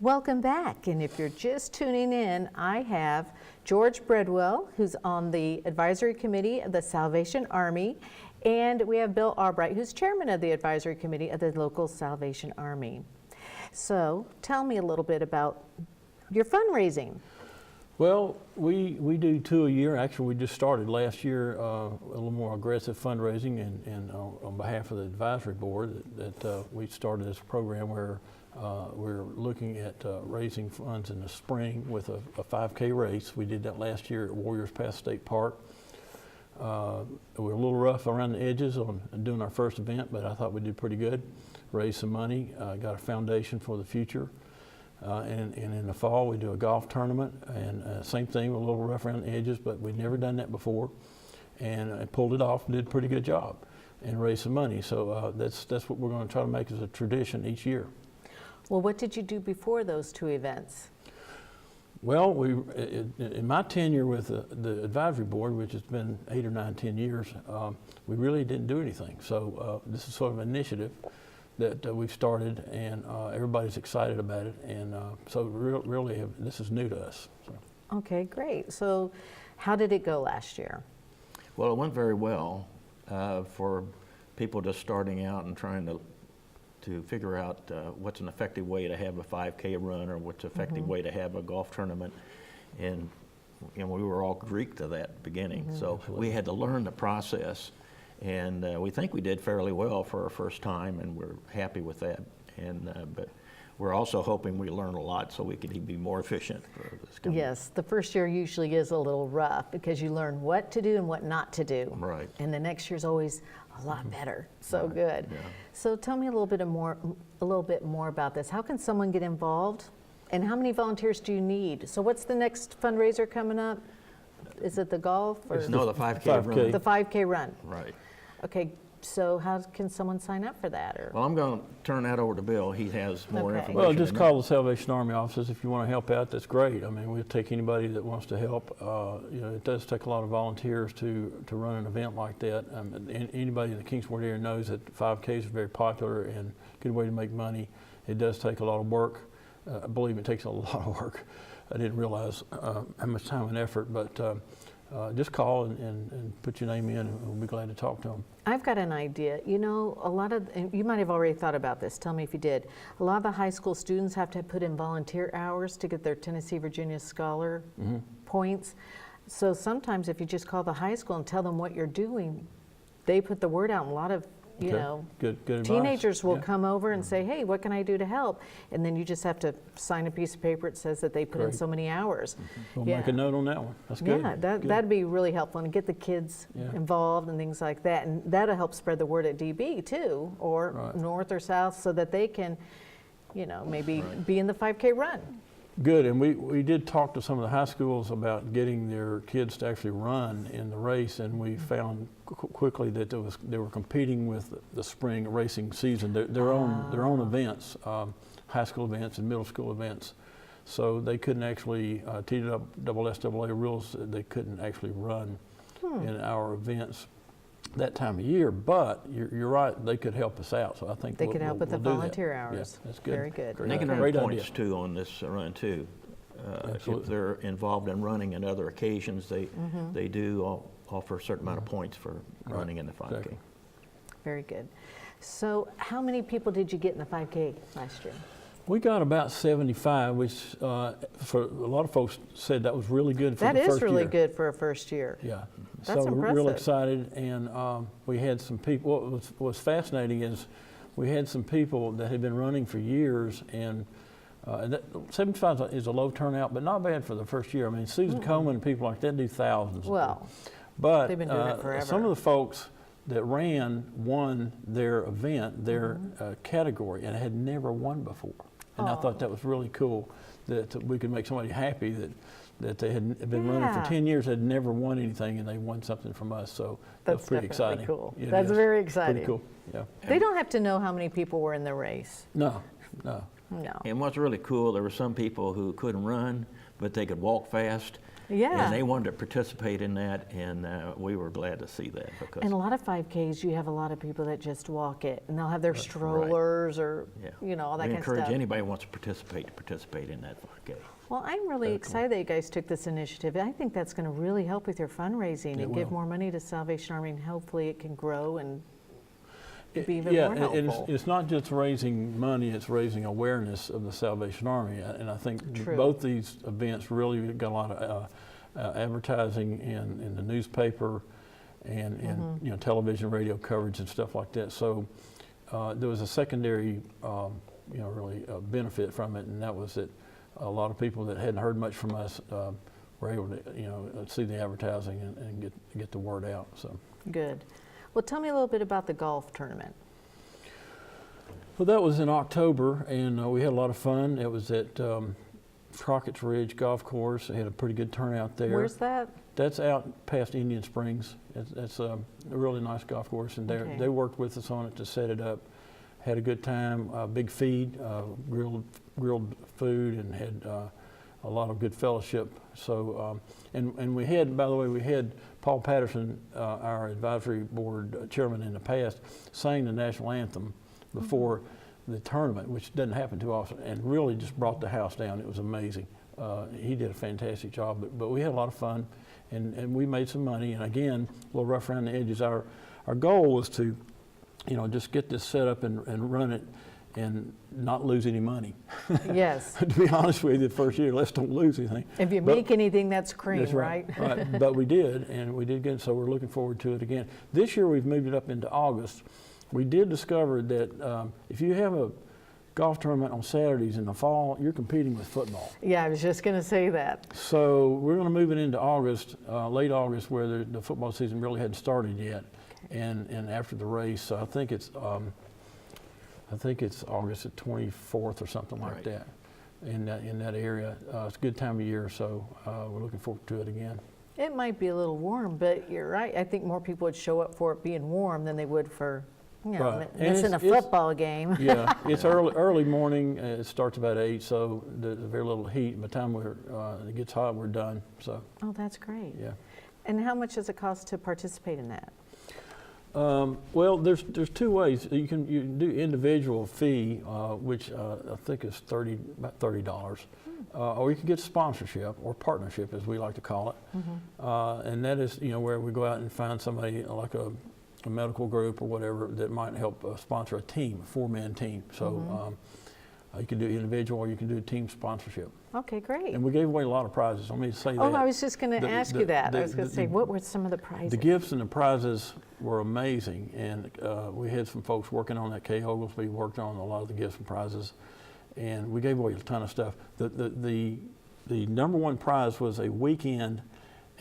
Welcome back, and if you're just tuning in, I have George Bredwell, who's on the advisory committee of the Salvation Army, and we have Bill Albright, who's chairman of the advisory committee of the local Salvation Army. So tell me a little bit about your fundraising. Well, we do 2 a year. Actually, we just started last year a little more aggressive fundraising, and on behalf of the advisory board that we started this program where we're looking at raising funds in the spring with a 5K race. We did that last year at Warriors Pass State Park. We were a little rough around the edges on doing our first event, but I thought we did pretty good. Raised some money, got a foundation for the future. And in the fall, we do a golf tournament, and same thing, a little rough around the edges, but we'd never done that before. And I pulled it off and did a pretty good job and raised some money. So that's what we're going to try to make as a tradition each year. Well, what did you do before those two events? Well, in my tenure with the advisory board, which has been 8 or 9, 10 years, we really didn't do anything. So this is sort of an initiative that we've started, and everybody's excited about it, and so really this is new to us. So. Okay, great. So how did it go last year? Well, it went very well for people just starting out and trying to figure out what's an effective way to have a 5K run, or what's an effective way to have a golf tournament, and we were all Greek to that beginning, so we had to learn the process. And we think we did fairly well for our first time, and we're happy with that. And but we're also hoping we learn a lot so we can be more efficient for this coming. Yes, the first year usually is a little rough because you learn what to do and what not to do. Right. And the next year's always a lot better. So Right. good. Yeah. So tell me a little bit more about this. How can someone get involved, and how many volunteers do you need? So what's the next fundraiser coming up? Is it the golf or No, the 5K run. the 5K run? Right. Okay, so how can someone sign up for that? Or Well, I'm going to turn that over to Bill. He has more Okay. information. Well, just than call the Salvation Army offices if you want to help out. That's great. I mean, we'll take anybody that wants to help. It does take a lot of volunteers to run an event like that. Anybody in the Kingsport area knows that 5Ks are very popular and a good way to make money. It does take a lot of work. I believe it takes a lot of work. I didn't realize how much time and effort, but just call and put your name in, and we'll be glad to talk to them. I've got an idea. You know, and you might have already thought about this. Tell me if you did. A lot of the high school students have to put in volunteer hours to get their Tennessee Virginia Scholar points. So sometimes if you just call the high school and tell them what you're doing, they put the word out. And a lot of you know, good advice. teenagers will Yeah. come over and say, hey, what can I do to help? And then you just have to sign a piece of paper that says that they put in Great. so many hours. We'll make a note on that one. That's good. Yeah, Good. that'd be really helpful, and get the kids Yeah. involved and things like that. And that'll help spread the word at DB too, or Right. north or south, so that they can, maybe be in the 5K run. Good, and we did talk to some of the high schools about getting their kids to actually run in the race, and we found quickly that they were competing with the spring racing season, their own events, high school events and middle school events. So they couldn't actually, TWSAA rules, they couldn't actually run in our events that time of year, but you're right, they could help us out. So I think They could help with the we'll do that. volunteer hours. Yeah, that's good. Very good. And they can earn Great points idea. too on this run too. If Absolutely. they're involved in running on other occasions, they do offer a certain amount of points for running in the 5K. Exactly. Very good. So how many people did you get in the 5K last year? We got about 75, which for a lot of folks said that was really good for That the first is really year. good for a first year. Yeah. That's so we're real impressive. excited, and we had some people. What was fascinating is we had some people that had been running for years, and 75 is a low turnout, but not bad for the first year. I mean, Susan Coleman and people like that do thousands. Well, but they've been doing it forever. some of the folks that won their event, their category, and had never won before. And I thought that was really cool that we could make somebody happy that they had been running for Yeah. 10 years, had never won anything, and they won something from us. So That's that's pretty definitely exciting. cool. It That's is. very Pretty exciting. cool. Yeah. They don't have to know how many people were in the race. No. No. And what's really cool, there were some people who couldn't run, but they could walk fast. Yeah. And they wanted to participate in that, and we were glad to see that because, And a lot of 5Ks, you have a lot of people that just walk it, and they'll have their Right. strollers or, yeah. you know, all that We kind of encourage stuff. anybody who wants to participate in that 5K. Well, I'm really excited that you guys took this initiative. I think that's going to really help with your fundraising It and give will. more money to Salvation Army, and hopefully it can grow and be even Yeah, more and helpful. it's not just raising money, it's raising awareness of the Salvation Army. And I think True. both these events really got a lot of advertising in the newspaper and Mm-hmm. you know, television, radio coverage and stuff like that. So there was a secondary, you know, really benefit from it, and that was that a lot of people that hadn't heard much from us were able to, you know, see the advertising and get the word out. So. Good. Well, tell me a little bit about the golf tournament. Well, that was in October, and we had a lot of fun. It was at Crockett's Ridge Golf Course. It had a pretty good turnout there. Where's that? That's out past Indian Springs. It's a really nice golf course, and Okay. they worked with us on it to set it up. Had a good time, big feed, grilled food, and had a lot of good fellowship. So, and we had, by the way, we had Paul Patterson, our advisory board chairman in the past, sang the national anthem before the tournament, which doesn't happen too often, and really just brought the house down. It was amazing. He did a fantastic job, but we had a lot of fun, and we made some money. And again, a little rough around the edges. Our goal was to, you know, just get this set up and run it and not lose any money. Yes. To be honest with you, the first year, let's don't lose anything. If you But- make anything, that's cream, That's right? right. But we did, and we did good, so we're looking forward to it again. This year, we've moved it up into August. We did discover that if you have a golf tournament on Saturdays in the fall, you're competing with football. Yeah, I was just going to say that. So we're going to move it into August, late August, where the football season really hadn't started yet, and after the race. So I think it's August the 24th or something like Right. that in that area. It's a good time of year, so we're looking forward to it again. It might be a little warm, but you're right. I think more people would show up for it being warm than they would for, you know, Right. And missing a it's- football game. Yeah, it's early morning. It starts about 8, so there's very little heat. By the time it gets hot, we're done. So Oh, that's great. yeah. And how much does it cost to participate in that? Well, there's two ways. You can do individual fee, which I think is about $30, or you can get sponsorship or partnership, as we like to call it, and that is, you know, where we go out and find somebody like a medical group or whatever that might help sponsor a team, a 4-man team. So you can do individual or you can do team sponsorship. Okay, great. And we gave away a lot of prizes. Let me say that. Oh, I was just going to The- ask the- you that. I the- was going to the- say, what were some of the prizes? The gifts and the prizes were amazing, and we had some folks working on that. Kay Oglesby worked on a lot of the gifts and prizes, and we gave away a ton of stuff. The number one prize was a weekend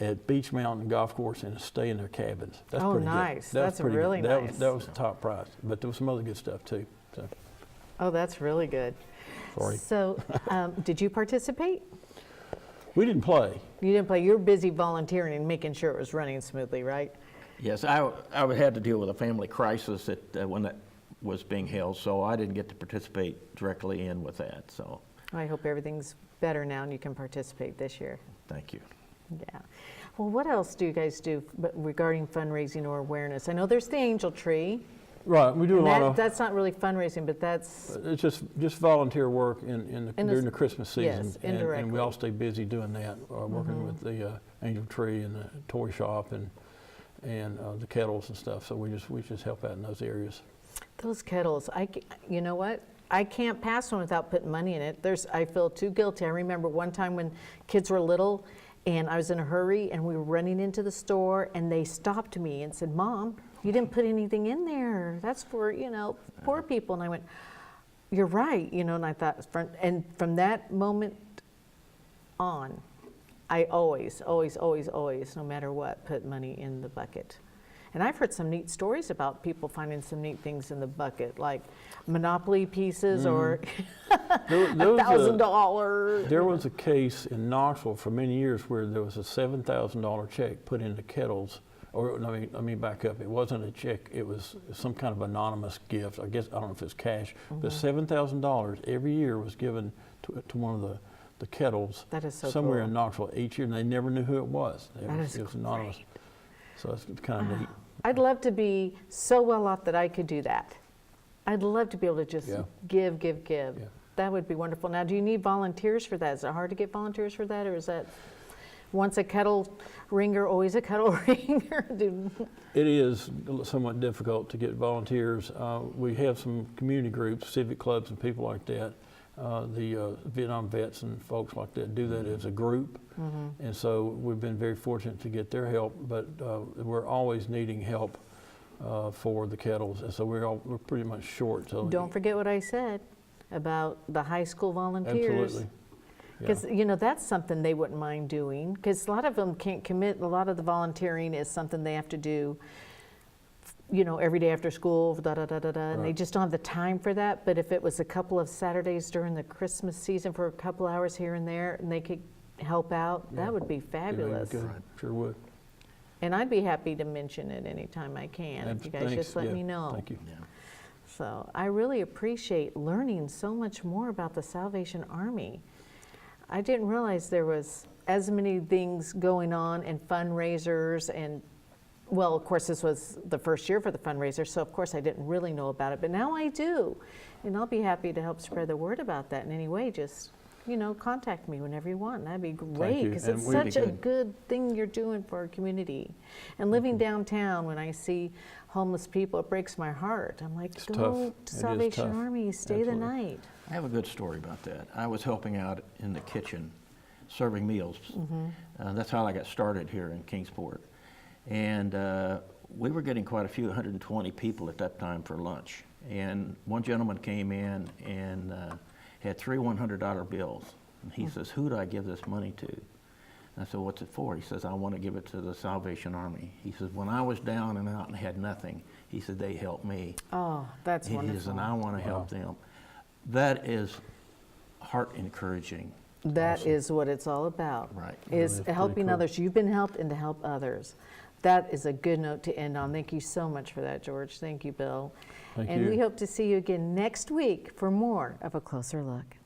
at Beach Mountain Golf Course and a stay in their cabins. That's Oh, pretty nice. good. That was That's pretty really good. That nice. was, that was the top prize, but there was some other good stuff too. So, Oh, that's really good. sorry. So, did you participate? We didn't play. You didn't play. You were busy volunteering and making sure it was running smoothly, right? Yes, I had to deal with a family crisis when that was being held, so I didn't get to participate directly in with that, so I hope everything's better now and you can participate this year. thank you. Yeah. Well, what else do you guys do regarding fundraising or awareness? I know there's the Angel Tree. Right, we do a And lot of. that's not really fundraising, but that's, It's just volunteer work during the Christmas season. yes, And indirectly. we all stay busy doing that, working with the Angel Tree and the toy shop and the kettles and stuff. So we just help out in those areas. those kettles, you know what? I can't pass one without putting money in it. I feel too guilty. I remember one time when kids were little and I was in a hurry and we were running into the store and they stopped me and said, "Mom, you didn't put anything in there. That's for, you know, poor people." And I went, "You're right," you know, and I thought, and from that moment on, I always, no matter what, put money in the bucket. And I've heard some neat stories about people finding some neat things in the bucket, like Monopoly pieces or $1,000. There was a case in Knoxville for many years where there was a $7,000 check put into kettles. Or let me back up. It wasn't a check. It was some kind of anonymous gift. I guess I don't know if it's cash, but $7,000 every year was given to one of the kettles That is so somewhere cool. in Knoxville each year, and they never knew who it was. That is It was anonymous. great. So it's kind of neat. I'd love to be so well off that I could do that. I'd love to be able to just Yeah. give. Yeah. That would be wonderful. Now, do you need volunteers for that? Is it hard to get volunteers for that, or is that once a kettle ringer, always a kettle ringer? It is somewhat difficult to get volunteers. We have some community groups, civic clubs and people like that. The Vietnam vets and folks like that do that as a group. And so we've been very fortunate to get their help, but we're always needing help for the kettles. And so we're pretty much short. So Don't forget what I said about the high school volunteers. Absolutely. Because, you know, that's something they wouldn't mind doing, because a lot of them can't commit. A lot of the volunteering is something they have to do, you know, every day after school, and they Right. just don't have the time for that. But if it was a couple of Saturdays during the Christmas season for a couple hours here and there, and they could help out, Yeah. that would be Be really fabulous. good. Sure would. And I'd be happy to mention it anytime I can, if you guys Thanks. just let Yeah, me know. Thank you. Yeah. So I really appreciate learning so much more about the Salvation Army. I didn't realize there was as many things going on and fundraisers and, well, of course, this was the first year for the fundraiser, so of course I didn't really know about it, but now I do. And I'll be happy to help spread the word about that in any way. Just, you know, contact me whenever you want. That'd be great, you. because And it's we'd be such a good. good thing you're doing for our community. And living downtown, when I see homeless people, it breaks my heart. I'm like, It's go tough. to It is Salvation tough. Army, stay the Absolutely. night. I have a good story about that. I was helping out in the kitchen, serving meals. That's how I got started here in Kingsport. And we were getting quite a few, 120 people at that time for lunch. And one gentleman came in and had three $100 bills. And he says, "Who do I give this money to?" And I said, "What's it for?" He says, "I want to give it to the Salvation Army." He says, "When I was down and out and had nothing," he said, "they helped me." Oh, that's He says, wonderful. "And I want to help them." That is heart encouraging. That is what it's all about. Right. Is Really, pretty helping cool. others. You've been helped, and to help others. That is a good note to end on. Thank you so much for that, George. Thank you, Bill. Thank And you. we hope to see you again next week for more of A Closer Look.